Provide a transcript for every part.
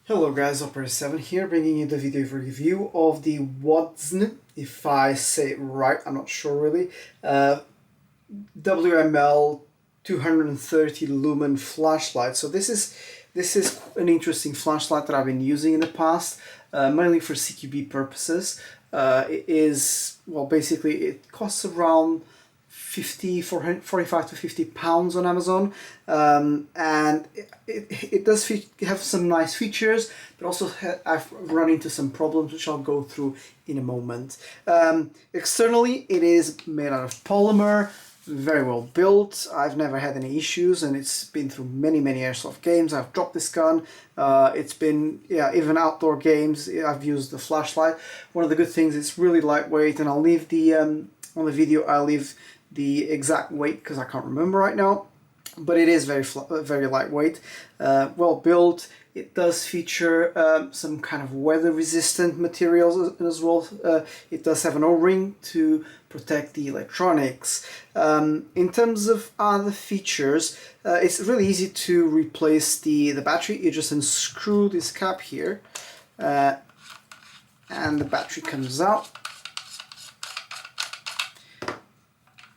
Hello guys, Operator7 here, bringing you the video review of the WADSN, if I say it right, I'm not sure really, WML 230 lumen flashlight. So this is an interesting flashlight that I've been using in the past, mainly for CQB purposes. It is, well, basically it costs around 45 to 50 pounds on Amazon, and it does have some nice features, but also I've run into some problems which I'll go through in a moment. Externally, it is made out of polymer, very well built. I've never had any issues, and it's been through many Airsoft games. I've dropped this gun. It's been, yeah, even outdoor games I've used the flashlight. One of the good things, it's really lightweight, and I'll leave the on the video I'll leave the exact weight because I can't remember right now, but it is very lightweight, well built. It does feature some kind of weather resistant materials as well. It does have an O-ring to protect the electronics. In terms of other features, it's really easy to replace the battery. You just unscrew this cap here, and the battery comes out.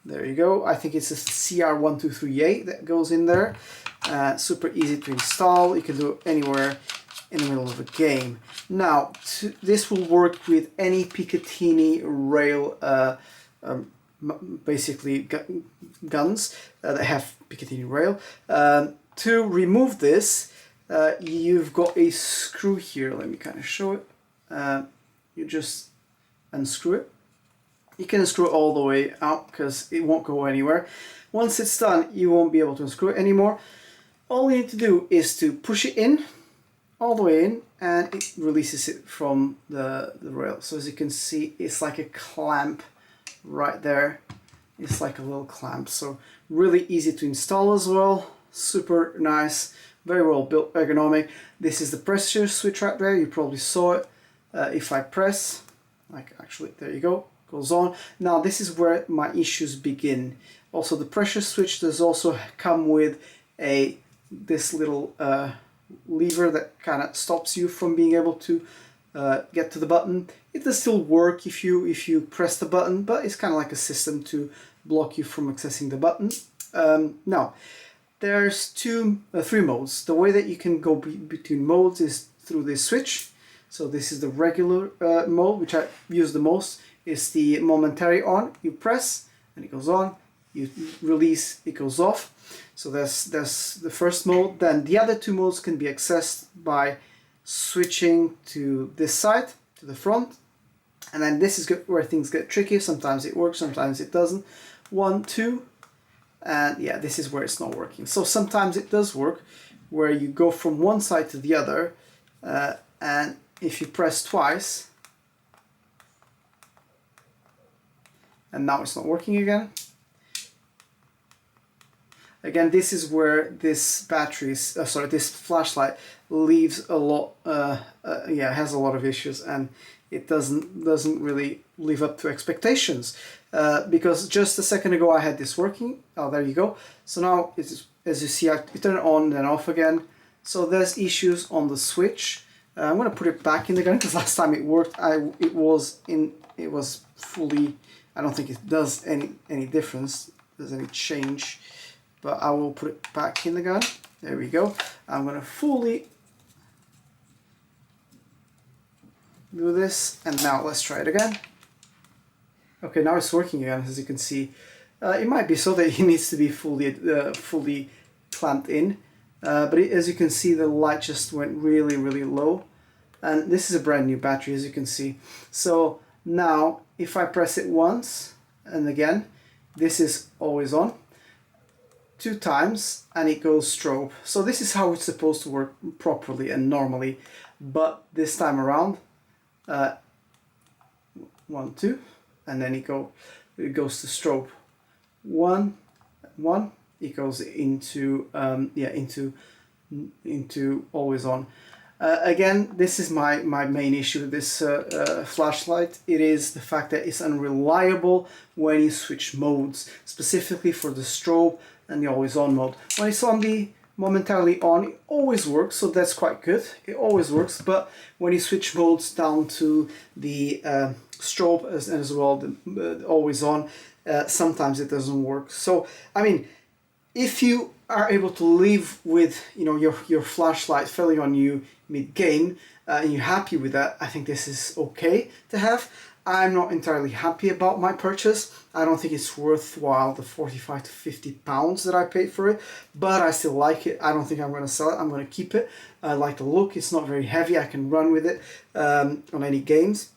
There you go. I think it's a CR1238 that goes in there. Super easy to install. You can do it anywhere in the middle of a game. Now, this will work with any Picatinny rail, basically guns that have Picatinny rail. To remove this, you've got a screw here. Let me kind of show it. You just unscrew it. You can unscrew it all the way out because it won't go anywhere. Once it's done, you won't be able to unscrew it anymore. All you need to do is to push it in, all the way in, and it releases it from the rail. So as you can see, it's like a clamp right there. It's like a little clamp. So really easy to install as well. Super nice, very well built, ergonomic. This is the pressure switch right there. You probably saw it. If I press, like actually, there you go. Goes on. Now this is where my issues begin. Also, the pressure switch does also come with this little lever that kind of stops you from being able to get to the button. It does still work if you press the button, but it's kind of like a system to block you from accessing the button. Now, there's three modes. The way that you can go between modes is through this switch. So this is the regular mode, which I use the most. Is the momentary on. You press and it goes on. You release, it goes off. So that's the first mode. Then the other two modes can be accessed by switching to this side, to the front. And then this is where things get tricky. Sometimes it works, sometimes it doesn't. 1, 2, and yeah, this is where it's not working. So sometimes it does work, where you go from one side to the other, and if you press twice, and now it's not working again. Again, this is where this this flashlight leaves a lot, has a lot of issues, and it doesn't really live up to expectations. Because just a second ago I had this working. Oh, there you go. So now, as you see, I turn it on and off again. So there's issues on the switch. I'm going to put it back in the gun because last time it worked. It was fully. I don't think it does any difference, does any change, but I will put it back in the gun. There we go. I'm going to fully do this, and now let's try it again. Okay, now it's working again, as you can see. It might be so that it needs to be fully clamped in, but as you can see, the light just went really low, and this is a brand new battery, as you can see. So now, if I press it once and again, this is always on. 2 times and it goes strobe. So this is how it's supposed to work properly and normally. But this time around, 1, 2, and then it goes to strobe. 1, 1, it goes into into always on. Again, this is my main issue with this flashlight. It is the fact that it's unreliable when you switch modes, specifically for the strobe and the always on mode. When it's on the momentarily on, it always works, so that's quite good. It always works, but when you switch modes down to the strobe as well, the always on, sometimes it doesn't work. So I mean, if you are able to live with, you know, your flashlight failing on you mid-game, and you're happy with that, I think this is okay to have. I'm not entirely happy about my purchase. I don't think it's worthwhile the 45 to 50 pounds that I paid for it, but I still like it. I don't think I'm going to sell it. I'm going to keep it. I like the look. It's not very heavy. I can run with it on any games.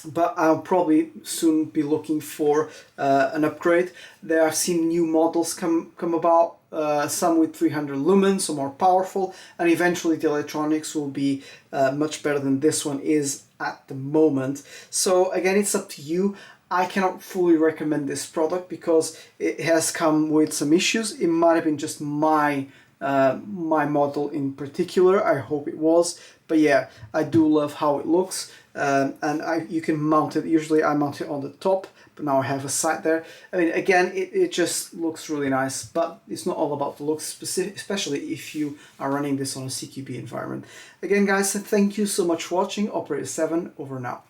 But I'll probably soon be looking for an upgrade. There I've seen new models come about, some with 300 lumens, so more powerful, and eventually the electronics will be much better than this one is at the moment. So again, it's up to you. I cannot fully recommend this product because it has come with some issues. It might have been just my model in particular. I hope it was, but yeah, I do love how it looks, and you can mount it. Usually I mount it on the top, but now I have a sight there. I mean, again, it just looks really nice, but it's not all about the looks, especially if you are running this on a CQB environment. Again, guys, thank you so much for watching. Operator 7, over now.